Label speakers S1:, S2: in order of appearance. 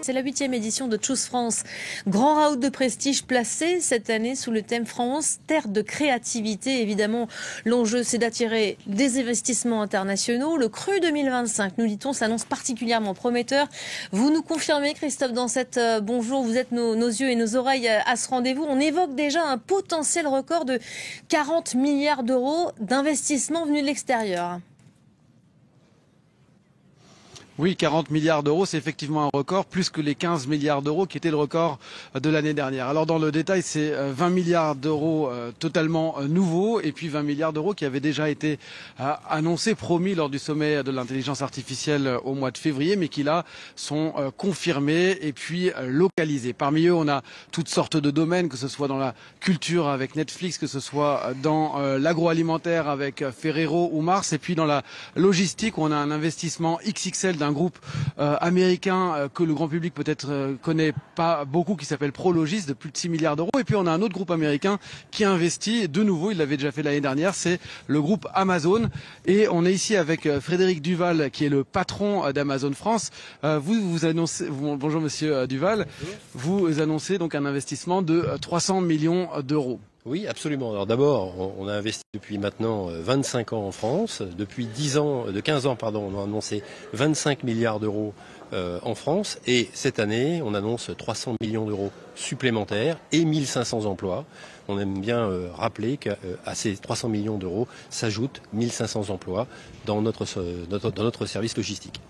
S1: C'est la 8e édition de Choose France. Grand raout de prestige placé cette année sous le thème France, terre de créativité. Évidemment, l'enjeu, c'est d'attirer des investissements internationaux. Le cru 2025, nous dit-on, s'annonce particulièrement prometteur. Vous nous confirmez, Christophe Dansette, bonjour, vous êtes nos yeux et nos oreilles à ce rendez-vous. On évoque déjà un potentiel record de 40 milliards d'euros d'investissements venus de l'extérieur.
S2: Oui, 40 milliards d'euros, c'est effectivement un record, plus que les 15 milliards d'euros qui étaient le record de l'année dernière. Alors dans le détail, c'est 20 milliards d'euros totalement nouveaux et puis 20 milliards d'euros qui avaient déjà été annoncés, promis lors du sommet de l'intelligence artificielle au mois de février, mais qui là sont confirmés et puis localisés. Parmi eux, on a toutes sortes de domaines, que ce soit dans la culture avec Netflix, que ce soit dans l'agroalimentaire avec Ferrero ou Mars, et puis dans la logistique, où on a un investissement XXL d'un groupe américain que le grand public peut-être connaît pas beaucoup, qui s'appelle Prologis, de plus de 6 milliards d'euros. Et puis on a un autre groupe américain qui investit de nouveau, il l'avait déjà fait l'année dernière, c'est le groupe Amazon. Et on est ici avec Frédéric Duval, qui est le patron d'Amazon France. Vous annoncez, bonjour monsieur Duval, vous annoncez donc un investissement de 300 millions d'euros.
S3: Oui, absolument. Alors d'abord, on a investi depuis maintenant 25 ans en France. Depuis 15 ans, on a annoncé 25 milliards d'euros en France. Et cette année, on annonce 300 millions d'euros supplémentaires et 1500 emplois. On aime bien rappeler qu'à ces 300 millions d'euros s'ajoutent 1500 emplois dans notre service logistique.